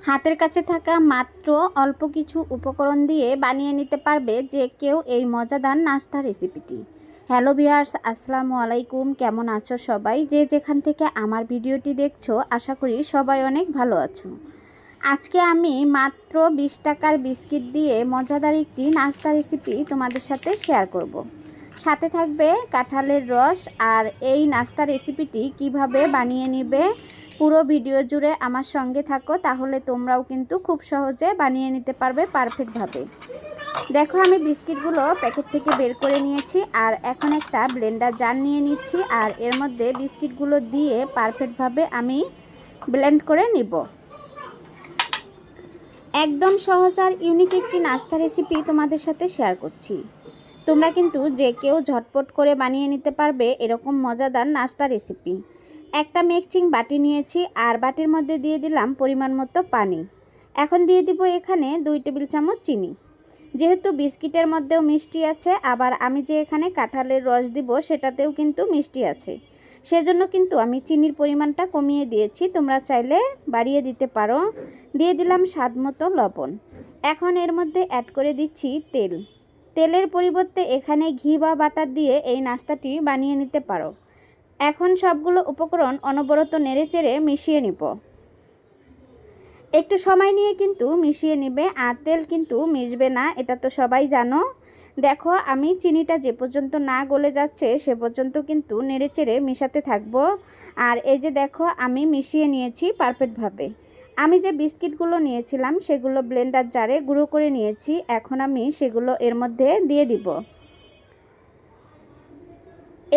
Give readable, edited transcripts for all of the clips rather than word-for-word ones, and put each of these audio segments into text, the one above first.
হাতের কাছে থাকা মাত্র অল্প কিছু উপকরণ দিয়ে বানিয়ে নিতে পারবে যে কেউ এই মজাদার নাস্তা রেসিপিটি। হ্যালো ভিউয়ার্স, আসসালামু আলাইকুম। কেমন আছো সবাই? যে যেখান থেকে আমার ভিডিওটি দেখছো, আশা করি সবাই অনেক ভালো আছো। আজকে আমি মাত্র 20 টাকার বিস্কিট দিয়ে মজাদার একটি নাস্তা রেসিপি তোমাদের সাথে শেয়ার করব। সাথে থাকবে কাঁঠালের রস। আর এই নাস্তা রেসিপিটি কিভাবে বানিয়ে নিবে, পুরো ভিডিও জুড়ে আমার সঙ্গে থাকো, তাহলে তোমরাও কিন্তু খুব সহজে বানিয়ে নিতে পারবে পারফেক্টভাবে। দেখো, আমি বিস্কিটগুলো প্যাকেট থেকে বের করে নিয়েছি আর এখন একটা ব্লেন্ডার জার নিয়ে নিচ্ছি আর এর মধ্যে বিস্কিটগুলো দিয়ে পারফেক্টভাবে আমি ব্লেন্ড করে নিব। একদম সহজ আর ইউনিক একটি নাস্তা রেসিপি তোমাদের সাথে শেয়ার করছি। তোমরা কিন্তু যে কেউ ঝটপট করে বানিয়ে নিতে পারবে এরকম মজাদার নাস্তা রেসিপি। একটা মিক্সিং বাটি নিয়েছি আর বাটির মধ্যে দিয়ে দিলাম পরিমাণ মতো পানি। এখন দিয়ে দিব এখানে 2 টেবিল চামচ চিনি। যেহেতু বিস্কিটের মধ্যেও মিষ্টি আছে, আবার আমি যে এখানে কাঁঠালের রস দিব সেটাতেও কিন্তু মিষ্টি আছে, সেজন্য কিন্তু আমি চিনির পরিমাণটা কমিয়ে দিয়েছি, তোমরা চাইলে বাড়িয়ে দিতে পারো। দিয়ে দিলাম স্বাদ মতো লবণ। এখন এর মধ্যে অ্যাড করে দিচ্ছি তেল। তেলের পরিবর্তে এখানে ঘি বা বাটার দিয়ে এই নাস্তাটি বানিয়ে নিতে পারো। এখন সবগুলো উপকরণ অনবরত নেড়েচেড়ে মিশিয়ে নিব। একটু সময় নিয়ে কিন্তু মিশিয়ে নিবে, আর তেল কিন্তু মিশবে না, এটা তো সবাই জানো। দেখো, আমি চিনিটা যে পর্যন্ত না গলে যাচ্ছে সে পর্যন্ত কিন্তু নেড়েচেড়ে মিশাতে থাকবো। আর এই যে দেখো, আমি মিশিয়ে নিয়েছি পারফেক্টভাবে। আমি যে বিস্কিটগুলো নিয়েছিলাম সেগুলো ব্লেন্ডার জারে গুঁড়ো করে নিয়েছি। এখন আমি সেগুলো এর মধ্যে দিয়ে দিব।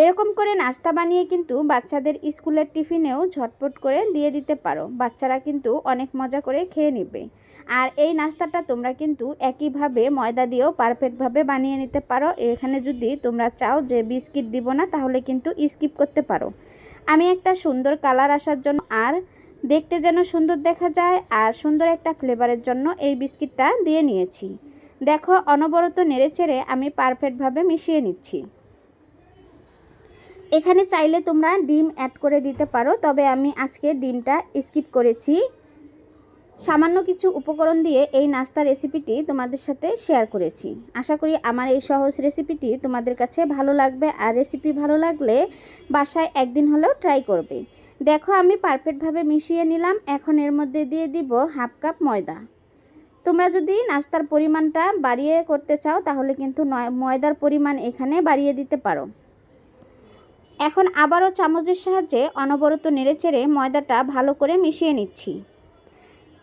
এরকম করে নাস্তা বানিয়ে কিন্তু বাচ্চাদের স্কুলের টিফিনেও ঝটপট করে দিয়ে দিতে পারো। বাচ্চারা কিন্তু অনেক মজা করে খেয়ে নেবে। আর এই নাস্তাটা তোমরা কিন্তু একইভাবে ময়দা দিয়েও পারফেক্টভাবে বানিয়ে নিতে পারো। এখানে যদি তোমরা চাও যে বিস্কিট দিব না, তাহলে কিন্তু স্কিপ করতে পারো। আমি একটা সুন্দর কালার আসার জন্য আর দেখতে যেন সুন্দর দেখা যায় আর সুন্দর একটা ফ্লেভারের জন্য এই বিস্কিটটা দিয়ে নিয়েছি। দেখো, অনবরত নেড়েচেড়ে আমি পারফেক্টভাবে মিশিয়ে নিচ্ছি। এখানে চাইলে তোমরা ডিম অ্যাড করে দিতে পারো, তবে আমি আজকে ডিমটা স্কিপ করেছি। সামান্য কিছু উপকরণ দিয়ে এই নাস্তা রেসিপিটি তোমাদের সাথে শেয়ার করেছি। আশা করি আমার এই সহজ রেসিপিটি তোমাদের কাছে ভালো লাগবে, আর রেসিপি ভালো লাগলে বাসায় একদিন হলেও ট্রাই করবে। দেখো, আমি পারফেক্টভাবে মিশিয়ে নিলাম। এখন এর মধ্যে দিয়ে দিব হাফ কাপ ময়দা। তোমরা যদি নাস্তার পরিমাণটা বাড়িয়ে করতে চাও তাহলে কিন্তু ময়দার পরিমাণ এখানে বাড়িয়ে দিতে পারো। এখন আবারও চামচের সাহায্যে অনবরত নেড়েচেড়ে ময়দাটা ভালো করে মিশিয়ে নিচ্ছি।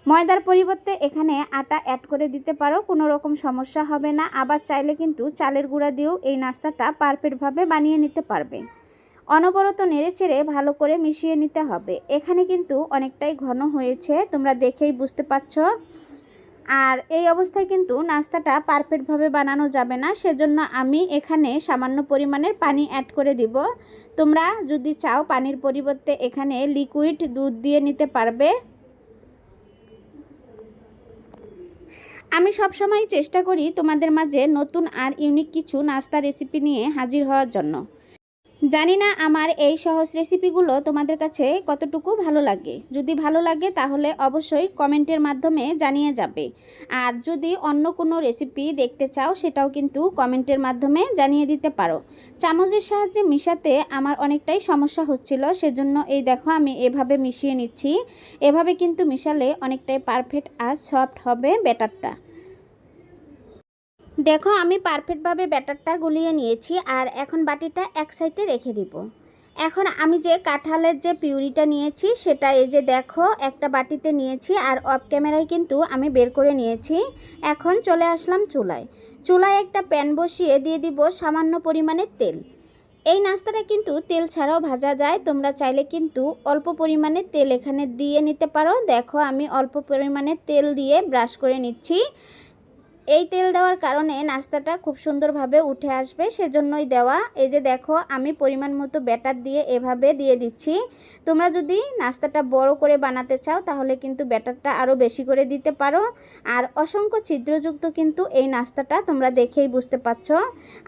ময়দার পরিবর্তে এখানে আটা অ্যাড করে দিতে পারো, কোনো রকম সমস্যা হবে না। আবার চাইলে কিন্তু চালের গুঁড়া দিয়েও এই নাস্তাটা পারফেক্টভাবে বানিয়ে নিতে পারবে। অনবরত নেড়েচেড়ে ভালো করে মিশিয়ে নিতে হবে। এখানে কিন্তু অনেকটাই ঘন হয়েছে, তোমরা দেখেই বুঝতে পারছো। আর এই অবস্থায় কিন্তু নাস্তাটা পারফেক্টভাবে বানানো যাবে না, সেজন্য আমি এখানে সামান্য পরিমাণের পানি অ্যাড করে দিব। তোমরা যদি চাও পানির পরিবর্তে এখানে লিকুইড দুধ দিয়ে নিতে পারবে। আমি সবসময় চেষ্টা করি তোমাদের মাঝে নতুন আর ইউনিক কিছু নাস্তা রেসিপি নিয়ে হাজির হওয়ার জন্য। জানি না আমার এই সহজ রেসিপিগুলো তোমাদের কাছে কতটুকু ভালো লাগে। যদি ভালো লাগে তাহলে অবশ্যই কমেন্টের মাধ্যমে জানিয়ে যাবে। আর যদি অন্য কোনো রেসিপি দেখতে চাও সেটাও কিন্তু কমেন্টের মাধ্যমে জানিয়ে দিতে পারো। চামচের সাহায্যে মিশাতে আমার অনেকটাই সমস্যা হচ্ছিল, সেজন্য এই দেখো আমি এভাবে মিশিয়ে নিচ্ছি। এভাবে কিন্তু মিশালে অনেকটাই পারফেক্ট আর সফট হবে ব্যাটারটা। দেখো, আমি পারফেক্টভাবে ব্যাটারটা গুলিয়ে নিয়েছি আর এখন বাটিটা এক সাইডে রেখে দিব। এখন আমি যে কাঁঠালের যে পিউরিটা নিয়েছি সেটা এই যে দেখো একটা বাটিতে নিয়েছি আর অফ ক্যামেরায় কিন্তু আমি বের করে নিয়েছি। এখন চলে আসলাম চুলায়। চুলায় একটা প্যান বসিয়ে দিয়ে দিব সামান্য পরিমাণে তেল। এই নাস্তাটা কিন্তু তেল ছাড়াও ভাজা যায়, তোমরা চাইলে কিন্তু অল্প পরিমাণে তেল এখানে দিয়ে নিতে পারো। দেখো, আমি অল্প পরিমাণে তেল দিয়ে ব্রাশ করে নিচ্ছি। এই তেল দেওয়ার কারণে নাস্তাটা খুব সুন্দরভাবে উঠে আসবে, সেজন্যই দেওয়া। এই যে দেখো, আমি পরিমাণ মতো ব্যাটার দিয়ে এভাবে দিয়ে দিচ্ছি। তোমরা যদি নাস্তাটা বড় করে বানাতে চাও তাহলে কিন্তু ব্যাটারটা আরও বেশি করে দিতে পারো। আর অসংখ্য ছিদ্রযুক্ত কিন্তু এই নাস্তাটা, তোমরা দেখেই বুঝতে পারছো।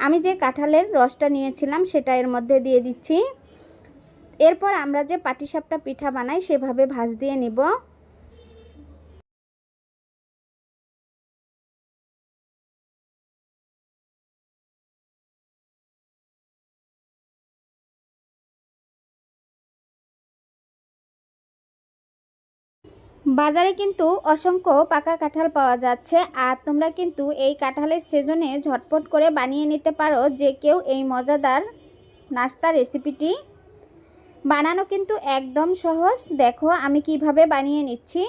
আমি যে কাঁঠালের রসটা নিয়েছিলাম সেটা এর মধ্যে দিয়ে দিচ্ছি। এরপর আমরা যে পাটিসাপটা পিঠা বানাই সেভাবে ভাঁজ দিয়ে নিব। বাজারে কিন্তু অসংখ্য পাকা কাঁঠাল পাওয়া যাচ্ছে, আর তোমরা কিন্তু এই কাঁঠালের সিজনে ঝটপট করে বানিয়ে নিতে পারো যে কেউ এই মজাদার নাস্তা রেসিপিটি। বানানো কিন্তু একদম সহজ। দেখো আমি কিভাবে বানিয়ে নিচ্ছি।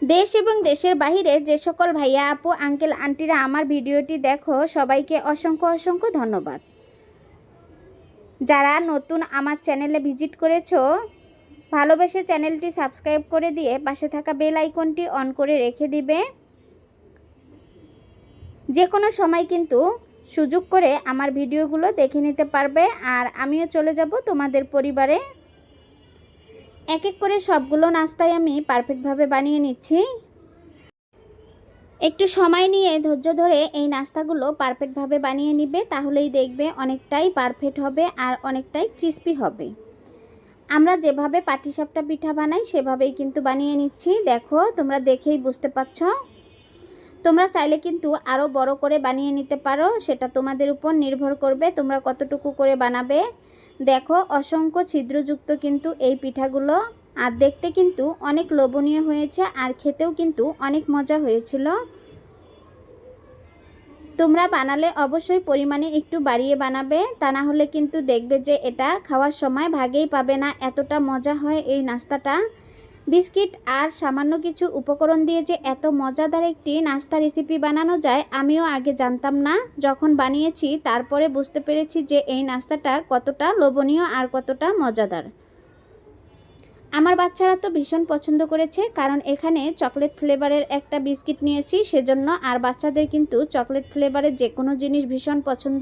দেশ এবং দেশের বাইরে যে সকল ভাইয়া আপু আঙ্কেল আন্টিরা আমার ভিডিওটি দেখো, সবাইকে অসংখ্য অসংখ্য ধন্যবাদ। যারা নতুন আমার চ্যানেলে ভিজিট করেছো, ভালোবেসে চ্যানেলটি সাবস্ক্রাইব করে দিয়ে পাশে থাকা বেল আইকনটি অন করে রেখে দিবে। যে কোনো সময় কিন্তু সুযোগ করে আমার ভিডিওগুলো দেখে নিতে পারবে, আর আমিও চলে যাব তোমাদের পরিবারে। এক এক করে সবগুলো নাস্তাই আমি পারফেক্টভাবে বানিয়ে নিচ্ছি। একটু সময় নিয়ে ধৈর্য ধরে এই নাস্তাগুলো পারফেক্টভাবে বানিয়ে নিবে, তাহলেই দেখবে অনেকটাই পারফেক্ট হবে আর অনেকটাই ক্রিস্পি হবে। আমরা যেভাবে পাটিসাপটা পিঠা বানাই সেভাবেই কিন্তু বানিয়ে নিচ্ছি। দেখো তোমরা দেখেই বুঝতে পারছো। তোমরা চাইলে কিন্তু আরও বড় করে বানিয়ে নিতে পারো, সেটা তোমাদের উপর নির্ভর করবে তোমরা কতটুকু করে বানাবে। দেখো অসংখ্য ছিদ্রযুক্ত কিন্তু এই পিঠাগুলো, আর দেখতে কিন্তু অনেক লোভনীয় হয়েছে, আর খেতেও কিন্তু অনেক মজা হয়েছিল। তোমরা বানালে অবশ্যই পরিমাণে একটু বাড়িয়ে বানাবে, তা না হলে কিন্তু দেখবে যে এটা খাওয়ার সময় ভাগেই পাবে না, এতটা মজা হয় এই নাস্তাটা। বিস্কিট আর সামান্য কিছু উপকরণ দিয়ে যে এত মজাদার একটি নাস্তা রেসিপি বানানো যায় আমিও আগে জানতাম না। যখন বানিয়েছি তারপরে বুঝতে পেরেছি যে এই নাস্তাটা কতটা লোভনীয় আর কতটা মজাদার। আমার বাচ্চারা তো ভীষণ পছন্দ করেছে, কারণ এখানে চকলেট ফ্লেভারের একটা বিস্কিট নিয়েছি সেজন্য, আর বাচ্চাদের কিন্তু চকলেট ফ্লেভারের যে কোনো জিনিস ভীষণ পছন্দ।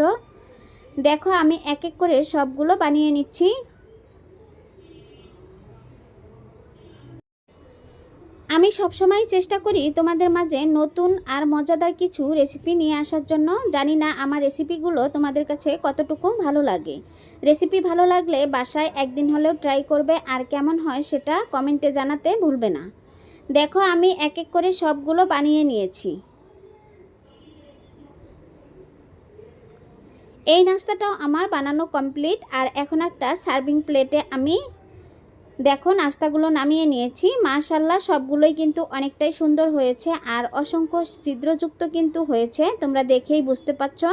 দেখো আমি এক এক করে সবগুলো বানিয়ে নিচ্ছি। আমি সবসময় চেষ্টা করি তোমাদের মাঝে নতুন আর মজাদার কিছু রেসিপি নিয়ে আসার জন্য। জানি না আমার রেসিপিগুলো তোমাদের কাছে কতটুকু ভালো লাগে। রেসিপি ভালো লাগলে বাসায় একদিন হলেও ট্রাই করবে, আর কেমন হয় সেটা কমেন্টে জানাতে ভুলবে না। দেখো আমি এক এক করে সবগুলো বানিয়ে নিয়েছি। এই নাস্তাটাও আমার বানানো কমপ্লিট, আর এখন একটা সার্ভিং প্লেটে আমি দেখো নাস্তাগুলো নামিয়ে নিয়েছি। মাশাআল্লাহ সবগুলোই কিন্তু অনেকটাই সুন্দর হয়েছে, আর অসংখ্য ছিদ্রযুক্ত কিন্তু হয়েছে, তোমরা দেখেই বুঝতে পারছো।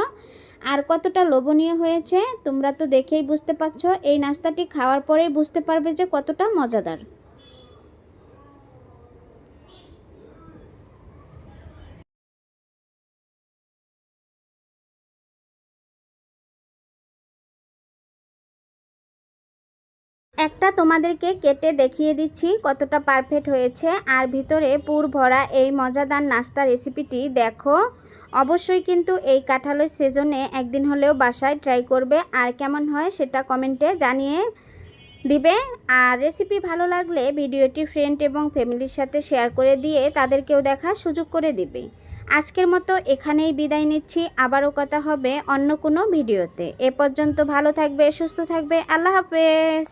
আর কতটা লোভনীয় হয়েছে তোমরা তো দেখেই বুঝতে পারছো। এই নাস্তাটি খাওয়ার পরেই বুঝতে পারবে যে কতটা মজাদার। একটা তোমাদেরকে কেটে দেখিয়ে দিচ্ছি কতটা পারফেক্ট হয়েছে, আর ভিতরে পুর ভরা এই মজাদার নাস্তা রেসিপিটি দেখো। অবশ্যই কিন্তু এই কাঁঠালের সিজনে একদিন হলেও বাসায় ট্রাই করবে, আর কেমন হয় সেটা কমেন্টে জানিয়ে দিবে। আর রেসিপি ভালো লাগলে ভিডিওটি ফ্রেন্ড এবং ফ্যামিলির সাথে শেয়ার করে দিয়ে তাদেরকেও দেখার সুযোগ করে দিবে। আজকের মতো এখানেই বিদায় নিচ্ছি, আবারও কথা হবে অন্য কোনো ভিডিওতে। এ পর্যন্ত ভালো থাকবে, সুস্থ থাকবে, আল্লাহ হাফেজ।